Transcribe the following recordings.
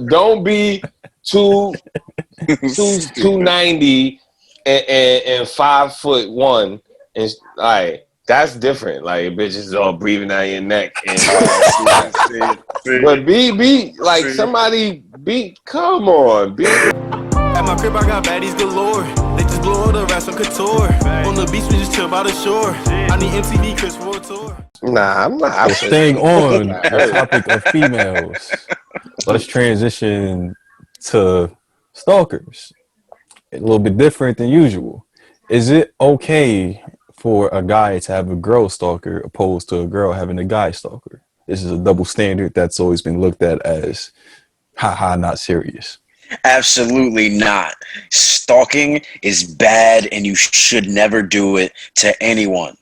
don't be two 290 and 5'1" and like that's different. Like bitches all breathing out your neck and but be like somebody be come on be. At my crib I got baddies galore. They just blow all the rest on couture. On the beach we just chill by the shore. I need MTV Chris for a tour. Nah, I'm not. Staying on the topic of females, let's transition to stalkers. A little bit different than usual. Is it okay for a guy to have a girl stalker opposed to a girl having a guy stalker? This is a double standard that's always been looked at as haha, not serious. Absolutely not. Stalking is bad and you should never do it to anyone.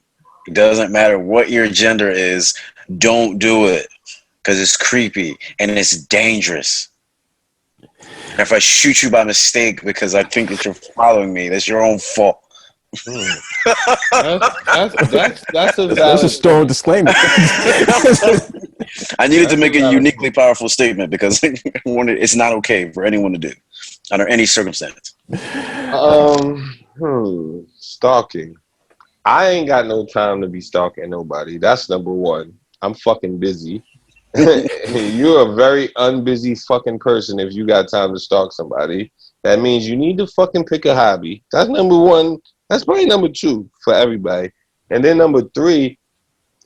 It doesn't matter what your gender is. Don't do it because it's creepy and it's dangerous. And if I shoot you by mistake because I think that you're following me, that's your own fault. That's a strong disclaimer. I needed to make a uniquely powerful statement because it's not okay for anyone to do under any circumstance. Stalking. I ain't got no time to be stalking nobody. That's number one. I'm fucking busy. You're a very unbusy fucking person if you got time to stalk somebody. That means you need to fucking pick a hobby. That's number one. That's probably number two for everybody. And then number three,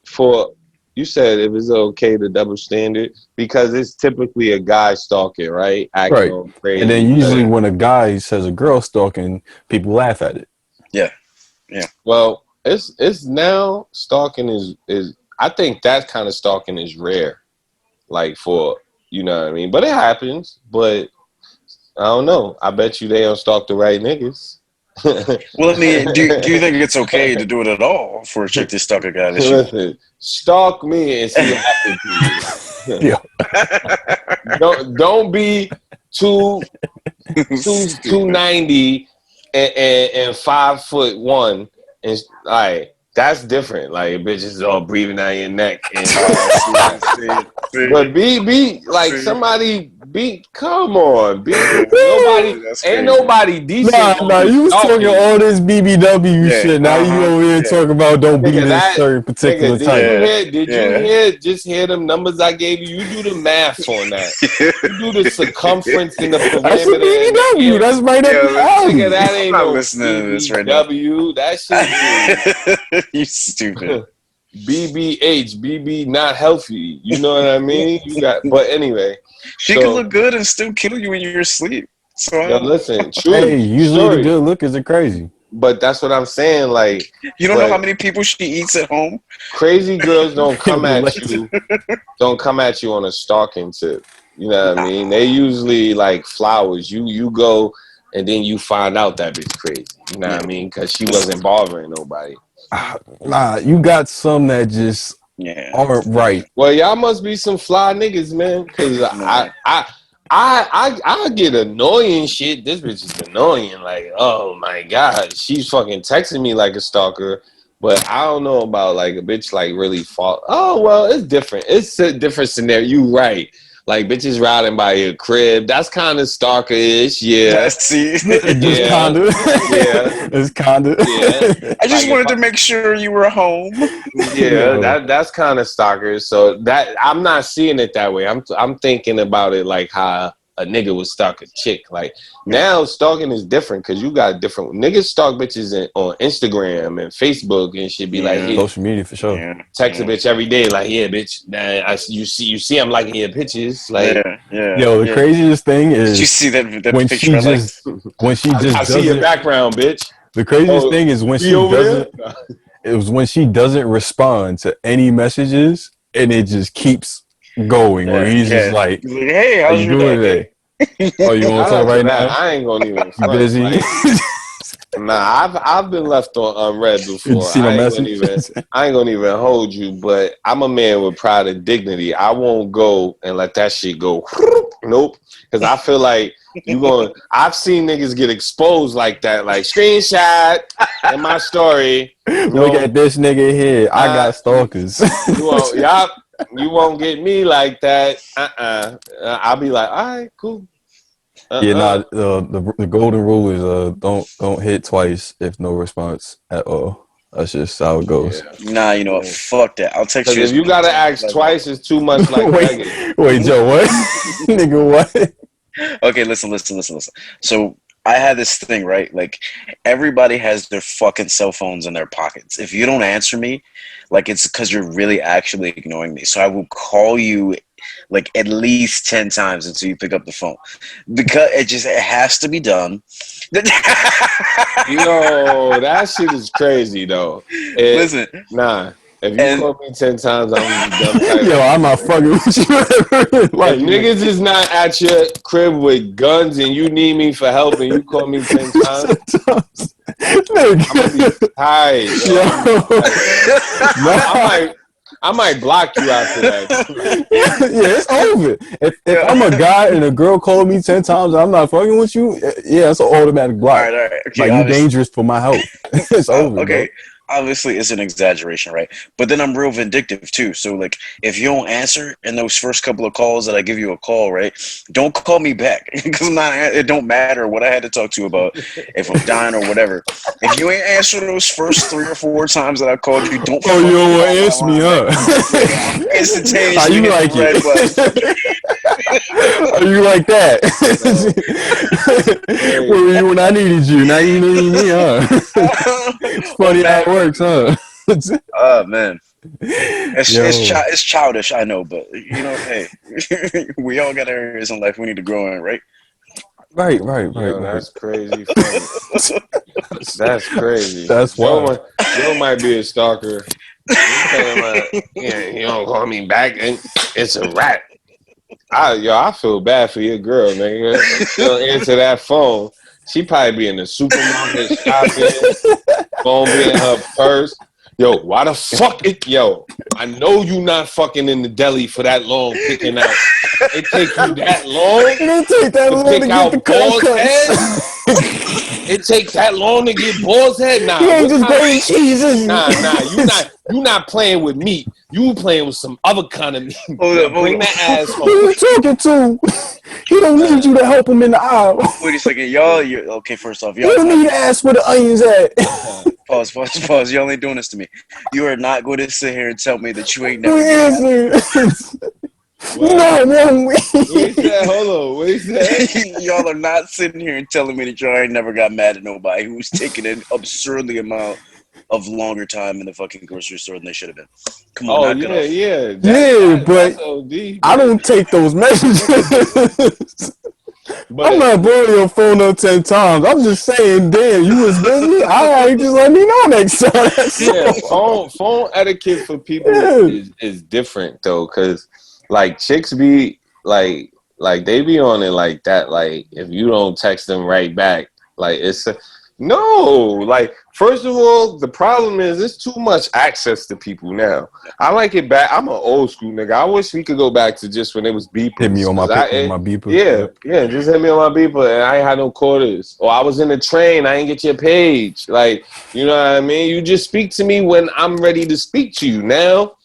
for you said if it's okay to double standard because it's typically a guy stalking, right? Acting all crazy. And then usually when a guy says a girl stalking, people laugh at it. Yeah. Well, it's now stalking is I think that kind of stalking is rare. Like for you know what I mean? But it happens. But I don't know. I bet you they don't stalk the right niggas. Well, I mean, do you think it's okay to do it at all for a chick to stalk a guy? Listen, stalk me and see what happens to you. Don't be 290 and 5'1" and like that's different. Like bitches all breathing out your neck and but be like somebody be come on be nobody decent. Nah, you was talking all this BBW shit. Now you over here talking about don't be this certain particular type. Did you hear them numbers I gave you? You do the math on that. You do the circumference and the parameter. That's a BBW. That's right up the alley. That ain't no listening to this right now. BBW. That shit is you stupid. BBH, BB not healthy. You know what I mean? But anyway. She can look good and still kill you when you're asleep. So listen, true. Hey, usually the good lookers are crazy. But that's what I'm saying. Like you don't know how many people she eats at home. Crazy girls don't come at you. Don't come at you on a stalking tip. You know what I mean? They usually like flowers. You go and then you find out that bitch crazy. You know what I mean? Because she wasn't bothering nobody. Nah, you got some that just aren't right. Well, y'all must be some fly niggas, man. Because I get annoying shit. This bitch is annoying. Like, oh my god, she's fucking texting me like a stalker. But I don't know about like a bitch like really fall. Oh well, it's different. It's a different scenario. You right. Like bitches riding by your crib. That's kind of stalker-ish. Yeah. See. It's kinda. Yeah. It's kinda. Yeah. I just wanted to make sure you were home. Yeah, that's kind of stalker. So that I'm not seeing it that way. I'm thinking about it like how a nigga would stalk a chick. Like now stalking is different because you got different niggas stalk bitches on Instagram and Facebook and shit. Be like, hey, social media for sure. Text a bitch every day. Like, yeah, bitch. Nah, you see, I'm liking your pictures. Like, Yo, the craziest thing is did you see that when picture? When she just I see your background, bitch. The craziest thing is when she doesn't. It was when she doesn't respond to any messages and it just keeps going. Where he's just like, hey, how's your day? Oh, you want to talk right now? I ain't gonna even front, busy. Like, nah, I've been left on unread before. I ain't gonna even hold you, but I'm a man with pride and dignity. I won't go and let that shit go. Nope, because I feel like you going. I've seen niggas get exposed like that, like screenshot in my story. Look at this nigga here. I got stalkers. Y'all. You won't get me like that. I'll be like, all right, cool. Yeah, nah. The golden rule is don't hit twice if no response at all. That's just how it goes. Yeah. Nah, you know what? Yeah. Fuck that. I'll text Because you as if you many gotta times as ask I want. twice, it's too much like begging. Wait, Joe, what? Nigga, what? Okay, listen. So I had this thing, right? Like everybody has their fucking cell phones in their pockets. If you don't answer me, like it's because you're really actually ignoring me. So I will call you like at least 10 times until you pick up the phone. Because it has to be done. Yo, that shit is crazy though. It Listen, nah. If you and call me 10 times, I'm gonna be dumb tight Yo, on I'm you. not fucking with you. If Like, niggas is not at your crib with guns and you need me for help and you call me 10 times, sometimes, I'm gonna be nigga. tired, yo. Yo, I'm gonna be tired. I nah. might I might block you after that. Like, Yeah, it's over. If I'm a yeah. guy and a girl called me 10 times, I'm not fucking with you. Yeah, it's an automatic block. All right. Okay, Like you obviously. dangerous for my health. It's over, bro. Okay, obviously it's an exaggeration, right? But then I'm real vindictive too. So like, if you don't answer in those first couple of calls that I give you a call, right? Don't call me back because I'm not. It don't matter what I had to talk to you about, if I'm dying or whatever. If you ain't answer those first 3 or 4 times that I called you, don't Oh, you fucking don't want call to my answer me, line back. huh? Yeah, I'm How instantaneously you hitting like the red button. it? How you like that? yo, Where hey, were you when I needed you? Now you need me, huh? It's Oh funny how man, it works, huh? oh man. Yo, It's childish, I know, but you know, hey, we all got areas in life we need to grow in, right? right. yo, that's crazy funny. That's crazy. That's wild. Joe might be a stalker. He talking about, yeah, you don't call me back, and it's a wrap. I feel bad for your girl, nigga. If she don't answer that phone, she probably be in the supermarket shopping, phone be in her purse. Yo, why the fuck it? Yo, I know you not fucking in the deli for that long picking out. It take you that long It didn't take that to long to pick get the out cold boar's head? cuts. It takes that long to get boar's head? He Nah, ain't what just kind of grating cheeses. nah, you not playing with meat. You playing with some other kind of meat. Hold Now up, hold bring up. that ass Who home. you talking to? He don't need Nah. you to help him in the aisle. Wait a second, y'all. You okay? First off, He y'all don't not need to ask where the onions at. Nah. pause. Y'all ain't doing this to me. You are not going to sit here and tell me that you ain't Who never been mad. answers? What? No, one What he week. said? Hold on. What he said? Y'all are not sitting here and telling me that y'all ain't never got mad at nobody who's taking an absurdly amount of longer time in the fucking grocery store than they should have been. Come on, Oh knock it yeah, off. yeah. Yeah, That's but OD. I But don't take those messages. I'm but not blowing your phone up 10 times. I'm just saying, damn, you was busy. All right, just let me know next time. That's yeah, all. phone etiquette for people Yeah. is different though, cause like chicks be like they be on it like that. Like if you don't text them right back, like it's no. Like first of all, the problem is it's too much access to people now. I like it back. I'm an old school nigga. I wish we could go back to just when it was Hit me beepers, on my cause on my beeper. yeah, Yep. yeah, just hit me on my beeper, and I ain't had no quarters, or I was in the train, I ain't get your page, like. You know what I mean? You just speak to me when I'm ready to speak to you. Now,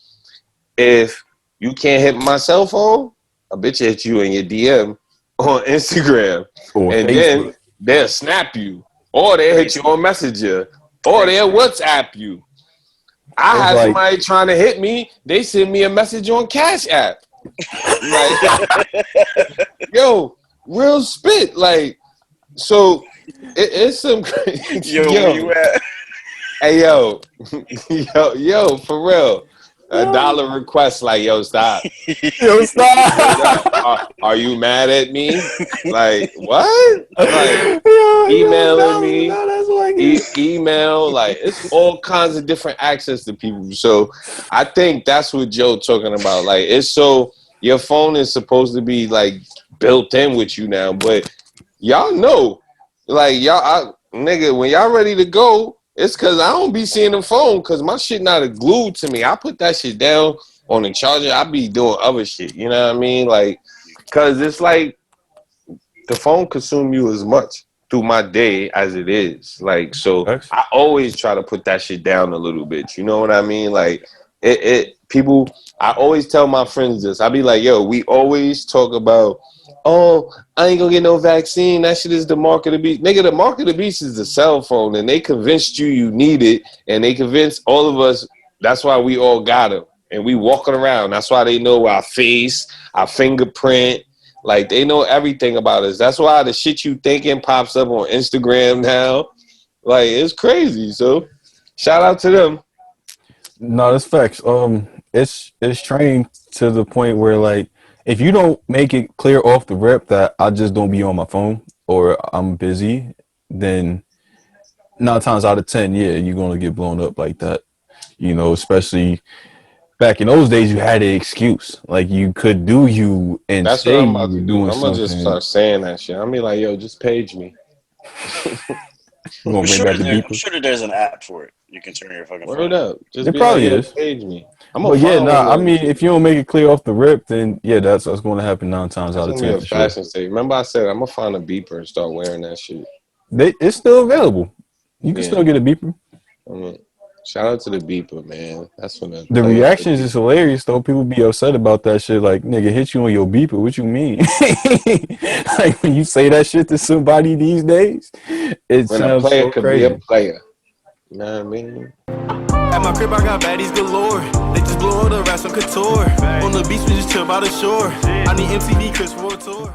if you can't hit my cell phone, a bitch hit you in your DM on Instagram, Or and then Facebook. they'll snap you, or they'll hit you Crazy, on Messenger, or crazy. they'll WhatsApp you. I It's had like, somebody trying to hit me. They sent me a message on Cash App. Like, yo, real spit. Like, so it's some Yo, where you yo. at? Hey yo, yo, for real. A yo, dollar request, like yo, stop. yo, Word up. stop. Are you mad at me? Like what? Like Yo, emailing no, me, no, that's like it. email. Like it's all kinds of different access to people. So I think that's what Joe talking about. Like it's so your phone is supposed to be like built in with you now, but y'all know, like nigga, when y'all ready to go, it's cause I don't be seeing the phone cause my shit not glued to me. I put that shit down on the charger. I be doing other shit. You know what I mean? Like, cause it's like the phone consume you as much through my day as it is. Like, so Facts. I always try to put that shit down a little bit. You know what I mean? Like, it people, I always tell my friends this. I be like, yo, we always talk about, oh, I ain't gonna get no vaccine. That shit is the mark of the beast. Nigga, the mark of the beast is the cell phone, and they convinced you need it, and they convinced all of us. That's why we all got them, and we walking around. That's why they know our face, our fingerprint. Like, they know everything about us. That's why the shit you thinking pops up on Instagram now. Like, it's crazy. So, shout out to them. No, that's facts. It's trained to the point where like if you don't make it clear off the rip that I just don't be on my phone or I'm busy, then 9 times out of 10, yeah, you're gonna get blown up like that. You know, especially back in those days, you had an excuse. Like you could do you and That's what say I'm you about were to do. doing I'm gonna just something. start saying that shit. I'm be like, yo, just page me. We're gonna bring back the I'm beeper. sure that there's an app for it. You can turn your fucking Word phone off. up. Just It be like, probably yo, is. page me. I'm gonna But yeah, find one nah, I of them. mean, if you don't make it clear off the rip, then yeah, that's what's going to happen 9 times That's out of gonna be 10 a for sure. fashion statement. Remember I said I'm gonna find a beeper and start wearing that shit. It's still available. You can Yeah. still get a beeper. I mean, shout out to the beeper, man. That's when the The players should reactions be. is hilarious though. People be upset about that shit. Like, nigga, hit you on your beeper. What you mean? Like when you say that shit to somebody these days, it When a sounds player so could be a crazy. player. You know what I mean? At my crib, I got baddies galore. They just blow all the rest on couture. On the beach, we just chill by the shore. I need MTV Chris for a tour.